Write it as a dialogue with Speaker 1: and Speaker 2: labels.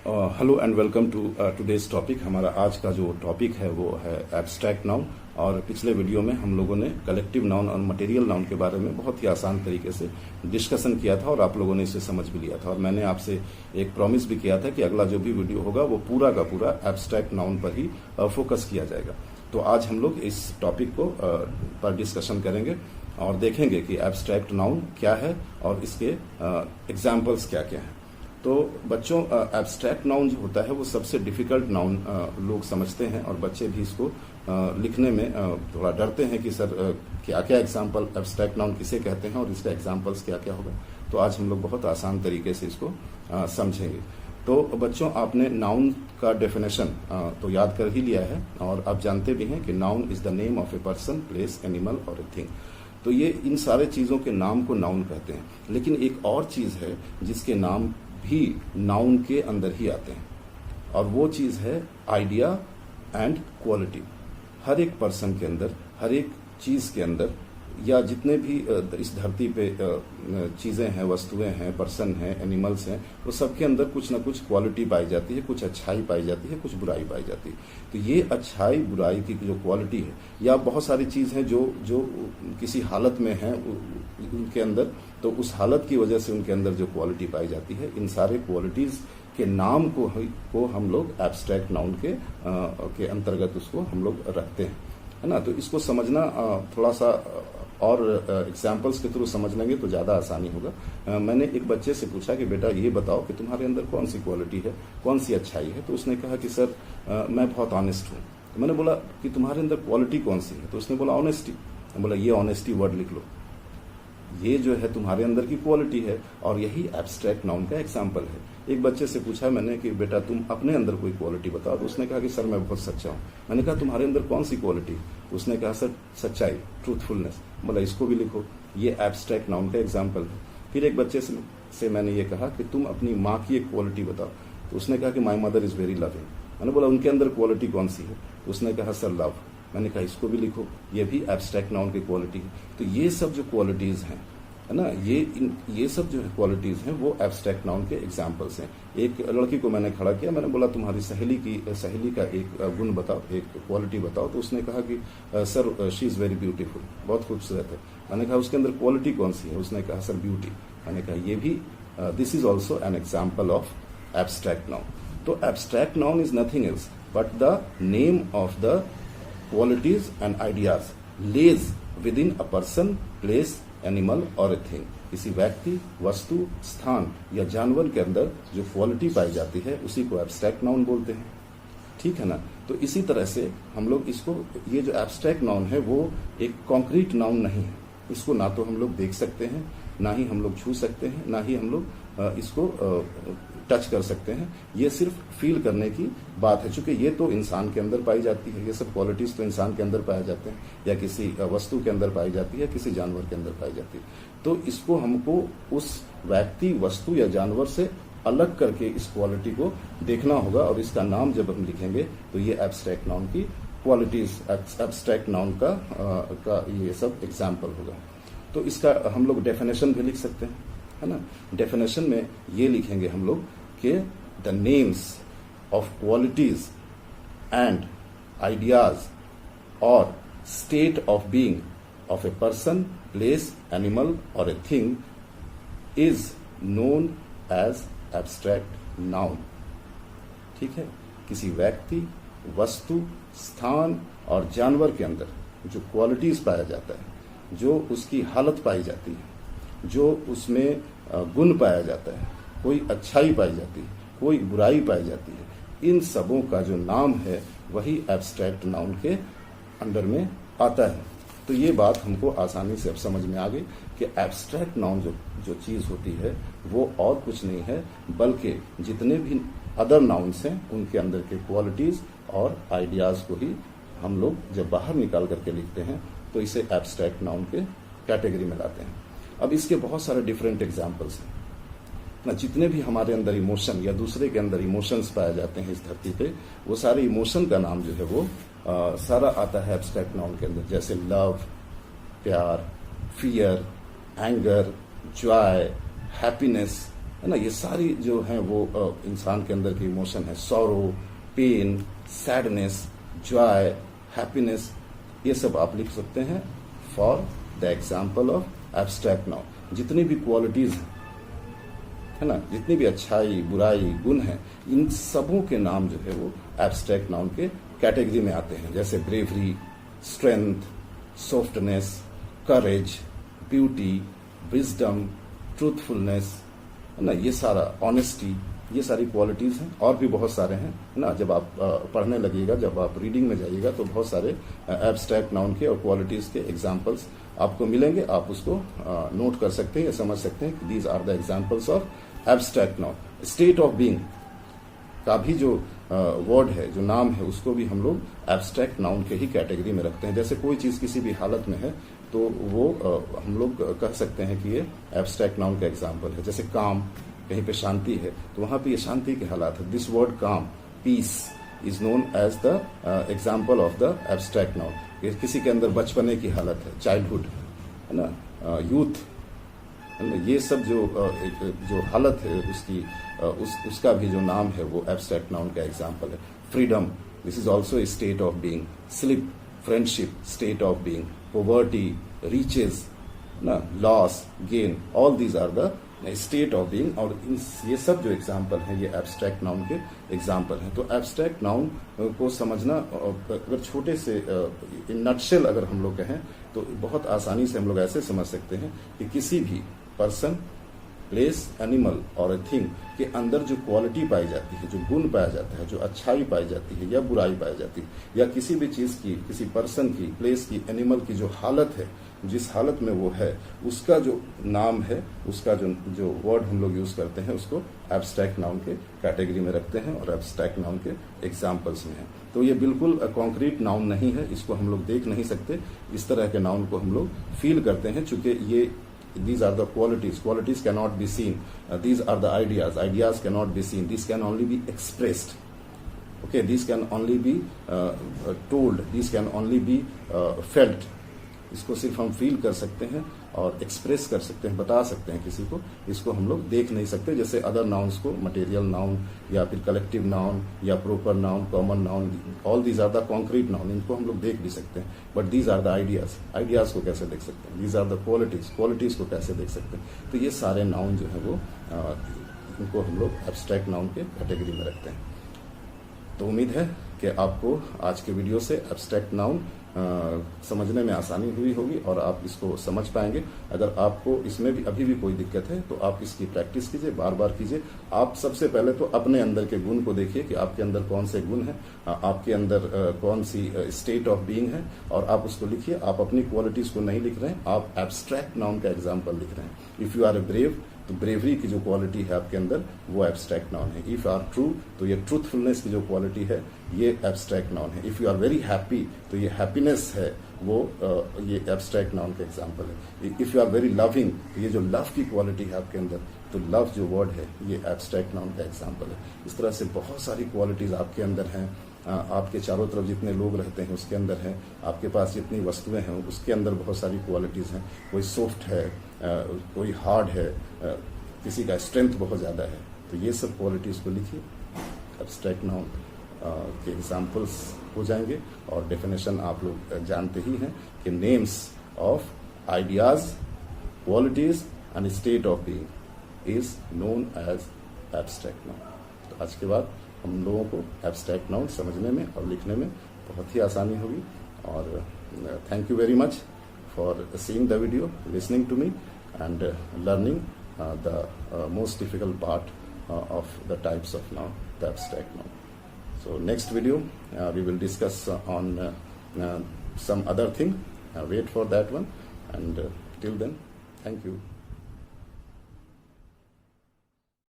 Speaker 1: Hello and welcome to today's topic. हमारा आज का जो टॉपिक है वो है एब्स्ट्रैक्ट नाउन। और पिछले वीडियो में हम लोगों ने कलेक्टिव नाउन और मटेरियल नाउन के बारे में बहुत ही आसान तरीके से डिस्कशन किया था और आप लोगों ने इसे समझ भी लिया था। और मैंने आपसे एक प्रॉमिस भी किया था कि अगला जो भी वीडियो होगा वो पूरा का पूरा एब्स्ट्रैक्ट नाउन पर ही फोकस किया जाएगा। तो आज हम लोग इस टॉपिक को पर डिस्कशन करेंगे और देखेंगे कि एब्स्ट्रैक्ट नाउन क्या है और इसके एग्जाम्पल्स क्या क्या हैं। तो बच्चों, एब्स्ट्रैक्ट नाउन जो होता है वो सबसे डिफिकल्ट नाउन लोग समझते हैं और बच्चे भी इसको लिखने में थोड़ा डरते हैं कि सर क्या क्या एग्जाम्पल एब्स्ट्रैक्ट नाउन किसे कहते हैं और इसका एग्जाम्पल्स क्या क्या होगा। तो आज हम लोग बहुत आसान तरीके से इसको समझेंगे। तो बच्चों, आपने नाउन का डेफिनेशन तो याद कर ही लिया है और आप जानते भी हैं कि noun is the name of a person, place, animal और ए थिंग। तो ये इन सारे चीजों के नाम को नाउन कहते हैं। लेकिन एक और चीज है जिसके नाम भी नाउन के अंदर ही आते हैं और वो चीज है आइडिया एंड क्वालिटी। हर एक पर्सन के अंदर, हर एक चीज के अंदर या जितने भी इस धरती पे चीजें हैं, वस्तुएं हैं, पर्सन हैं, एनिमल्स हैं, वो सबके अंदर कुछ ना कुछ क्वालिटी पाई जाती है, कुछ अच्छाई पाई जाती है, कुछ बुराई पाई जाती है। तो ये अच्छाई बुराई की जो क्वालिटी है या बहुत सारी चीज हैं जो किसी हालत में है उनके अंदर, तो उस हालत की वजह से उनके अंदर जो क्वालिटी पाई जाती है, इन सारे क्वालिटीज के नाम को हम लोग एब्स्ट्रैक्ट नाउन के अंतर्गत उसको हम लोग रखते हैं, है ना। तो इसको समझना थोड़ा सा और एग्जाम्पल्स के थ्रू समझ लेंगे तो ज्यादा आसानी होगा। मैंने एक बच्चे से पूछा कि बेटा ये बताओ कि तुम्हारे अंदर कौन सी क्वालिटी है, कौन सी अच्छाई है। तो उसने कहा कि सर मैं बहुत ऑनेस्ट हूँ। तो मैंने बोला कि तुम्हारे अंदर क्वालिटी कौन सी है। तो उसने बोला ऑनेस्टी। मैं बोला ये ऑनेस्टी वर्ड लिख लो, ये जो है तुम्हारे अंदर की क्वालिटी है और यही एब्स्ट्रैक्ट नाउन का एग्जाम्पल है। एक बच्चे से पूछा मैंने कि बेटा तुम अपने अंदर कोई क्वालिटी बताओ। तो उसने कहा कि सर मैं बहुत सच्चा हूँ। मैंने कहा तुम्हारे अंदर कौन सी क्वालिटी? उसने कहा सर सच्चाई, ट्रूथफुलनेस। बोला इसको भी लिखो, ये एब्स्ट्रैक्ट नाउन का एग्जाम्पल है। फिर एक बच्चे से मैंने ये कहा कि तुम अपनी माँ की एक क्वालिटी बताओ। तो उसने कहा कि my mother is very loving. मैंने बोला उनके अंदर क्वालिटी कौन सी है? तो उसने कहा सर लव। मैंने कहा इसको भी लिखो, ये भी एब्स्ट्रैक्ट नाउन की क्वालिटी है। तो ये सब जो क्वालिटीज हैं, है ना, ये सब जो क्वालिटीज हैं वो एब्स्ट्रैक्ट नाउन के एग्जाम्पल्स हैं। एक लड़की को मैंने खड़ा किया, मैंने बोला तुम्हारी सहेली का एक गुण बताओ, एक क्वालिटी बताओ। तो उसने कहा कि sir she is very beautiful, बहुत खूबसूरत है। मैंने कहा उसके अंदर क्वालिटी कौन सी है? उसने कहा सर ब्यूटी। मैंने कहा ये भी this is also an example of abstract noun. तो abstract noun is nothing else but the name of the qualities and ideas lays within a person, place, animal और ए थिंग। किसी व्यक्ति, वस्तु, स्थान या जानवर के अंदर जो क्वालिटी पाई जाती है उसी को एब्स्ट्रैक्ट नाउन बोलते हैं। ठीक है ना। तो इसी तरह से हम लोग इसको, ये जो एब्स्ट्रैक्ट नाउन है वो एक कॉन्क्रीट नाउन नहीं है। इसको ना तो हम लोग देख सकते हैं, ना ही हम लोग छू सकते हैं, ना ही हम लोग इसको टच कर सकते हैं। ये सिर्फ फील करने की बात है, क्योंकि ये तो इंसान के अंदर पाई जाती है। ये सब क्वालिटीज तो इंसान के अंदर पाए जाते हैं या किसी वस्तु के अंदर पाई जाती है, किसी जानवर के अंदर पाई जाती है। तो इसको हमको उस व्यक्ति, वस्तु या जानवर से अलग करके इस क्वालिटी को देखना होगा और इसका नाम जब हम लिखेंगे तो ये एब्स्ट्रैक्ट नाउन की क्वालिटीज, एब्स्ट्रैक्ट नाउन का ये सब एग्जाम्पल होगा। तो इसका हम लोग डेफिनेशन भी लिख सकते हैं, है ना। डेफिनेशन में ये लिखेंगे हम लोग कि the names of qualities and ideas और state of being of a person, place, animal और a thing is known as abstract noun. ठीक है। किसी व्यक्ति, वस्तु, स्थान और जानवर के अंदर जो क्वालिटीज पाया जाता है, जो उसकी हालत पाई जाती है, जो उसमें गुण पाया जाता है, कोई अच्छाई पाई जाती है, कोई बुराई पाई जाती है, इन सबों का जो नाम है वही एब्स्ट्रैक्ट नाउन के अंडर में आता है। तो ये बात हमको आसानी से अब समझ में आ गई कि एब्स्ट्रैक्ट नाउन जो चीज होती है वो और कुछ नहीं है बल्कि जितने भी अदर नाउन्स हैं उनके अंदर के क्वालिटीज और आइडियाज को ही हम लोग जब बाहर निकाल करके लिखते हैं तो इसे एब्स्ट्रैक्ट नाउन के कैटेगरी में लाते हैं। अब इसके बहुत सारे डिफरेंट एग्जाम्पल्स हैं ना। जितने भी हमारे अंदर इमोशन या दूसरे के अंदर इमोशंस पाए जाते हैं इस धरती पे, वो सारे इमोशन का नाम जो है वो सारा आता है एब्स्ट्रैक्ट नाउन के अंदर। जैसे लव, प्यार, फियर, एंगर, जॉय, हैप्पीनेस, है ना, ये सारी जो है वो इंसान के अंदर की इमोशन है, sorrow, pain, sadness, joy, happiness, ये सब आप लिख सकते हैं for the example of abstract noun. जितनी भी क्वालिटीज है ना, जितनी भी अच्छाई, बुराई, गुण है, इन सबों के नाम जो है वो एब्स्ट्रैक्ट नाउन के कैटेगरी में आते हैं, जैसे ब्रेवरी, स्ट्रेंथ, सॉफ्टनेस, करेज, ब्यूटी, विजडम, ट्रूथफुलनेस, है ना, ये सारा, ऑनेस्टी, ये सारी क्वालिटीज हैं। और भी बहुत सारे हैं, है ना। जब आप पढ़ने लगिएगा, जब आप रीडिंग में जाइएगा तो बहुत सारे एब्स्ट्रैक्ट नाउन के और क्वालिटीज के एग्जाम्पल्स आपको मिलेंगे। आप उसको नोट कर सकते हैं या समझ सकते हैं कि these are the examples of abstract noun. State of being का भी जो वर्ड है, जो नाम है, उसको भी हम लोग एब्स्ट्रैक्ट नाउन के ही कैटेगरी में रखते हैं। जैसे कोई चीज किसी भी हालत में है तो वो हम लोग कह सकते हैं कि ये एब्स्ट्रैक्ट नाउन का एग्जाम्पल है। जैसे काम, कहीं पे शांति है तो वहां पे ये शांति के हालात है। This word calm, peace, is known as the example of the abstract noun. किसी के अंदर बचपने की हालत है, चाइल्डहुड, है ना, यूथ, ये सब जो हालत है उसकी, उसका भी जो नाम है वो एब्स्ट्रैक्ट नाउन का एग्जाम्पल है। Freedom, this is also a state of being. Sleep, friendship, state of being. Poverty, riches, ना, loss, gain, all these are the state of being. और ये सब जो एग्जाम्पल हैं ये एब्स्ट्रैक्ट नाउन के एग्जाम्पल हैं। तो एब्स्ट्रैक्ट नाउन को समझना, अगर छोटे से इन नटशेल अगर हम लोग कहें तो बहुत आसानी से हम लोग ऐसे समझ सकते हैं कि किसी भी पर्सन, प्लेस, एनिमल और ए थिंग के अंदर जो क्वालिटी पाई जाती है, जो गुण पाया जाता है, जो अच्छाई पाई जाती है या बुराई पाई जाती है, या किसी भी चीज की, किसी पर्सन की, प्लेस की, एनिमल की जो हालत है, जिस हालत में वो है, उसका जो नाम है, उसका जो वर्ड हम लोग यूज करते हैं, उसको एब्स्ट्रैक्ट नाउन के कैटेगरी में रखते हैं और एब्स्ट्रैक्ट नाउन के एग्जाम्पल्स में है। तो ये बिल्कुल कॉन्क्रीट नाउन नहीं है, इसको हम लोग देख नहीं सकते। इस तरह के नाउन को हम लोग फील करते हैं, चूंकि ये these are the qualities cannot be seen, these are the ideas cannot be seen, these can only be expressed, okay, these can only be told, these can only be felt। इसको सिर्फ हम feel कर सकते हैं और express कर सकते हैं, बता सकते हैं किसी को, इसको हम लोग देख नहीं सकते। जैसे अदर नाउन्स को, मटेरियल नाउन या फिर कलेक्टिव नाउन या proper noun, common noun, all these are the concrete noun, इनको हम लोग देख भी सकते हैं। But these are the ideas को कैसे देख सकते हैं? दीज आर द क्वालिटीज को कैसे देख सकते हैं? तो ये सारे नाउन जो है वो इनको हम लोग एब्स्ट्रैक्ट नाउन के कैटेगरी में रखते हैं। तो उम्मीद है कि आपको आज के वीडियो से एब्स्ट्रैक्ट नाउन समझने में आसानी हुई होगी और आप इसको समझ पाएंगे। अगर आपको इसमें भी अभी भी कोई दिक्कत है तो आप इसकी प्रैक्टिस कीजिए, बार बार कीजिए। आप सबसे पहले तो अपने अंदर के गुण को देखिए कि आपके अंदर कौन से गुण हैं, आपके अंदर कौन सी स्टेट ऑफ बीइंग है, और आप उसको लिखिए। आप अपनी क्वालिटीज को नहीं लिख रहे हैं, आप एब्स्ट्रैक्ट नाउन का एग्जाम्पल लिख रहे हैं। If you are a brave, तो ब्रेवरी की जो क्वालिटी है आपके अंदर वो एब्स्ट्रैक्ट नाउन है। इफ यू आर ट्रू, तो ये ट्रूथफुलनेस की जो क्वालिटी है ये एब्स्ट्रैक्ट नाउन है। If you are very happy, तो ये हैप्पीनेस है वो ये एब्स्ट्रैक्ट नाउन का एग्जाम्पल है। If you are very loving, तो ये जो लव की क्वालिटी है आपके अंदर, तो लव जो वर्ड है ये एब्स्ट्रैक्ट नाउन का एग्जाम्पल है। इस तरह से बहुत सारी क्वालिटीज आपके अंदर हैं। आपके चारों तरफ जितने लोग रहते हैं उसके अंदर है, आपके पास जितनी वस्तुएं हैं उसके अंदर बहुत सारी क्वालिटीज हैं। कोई सॉफ्ट है, कोई हार्ड है, किसी का स्ट्रेंथ बहुत ज्यादा है। तो ये सब क्वालिटीज को लिखिए, एब्स्ट्रैक्ट नाउन के एग्जाम्पल्स हो जाएंगे। और डेफिनेशन आप लोग जानते ही हैं कि names of ideas, qualities and state of being is known as abstract noun. तो आज के बाद हम लोगों को एब्स्ट्रैक्ट नाउन समझने में और लिखने में बहुत ही आसानी होगी। और thank you very much for seeing the video, listening to me and learning the most difficult part of the types of noun, the abstract noun. So next video we will discuss on some other thing. Wait for that one, and till then, thank you.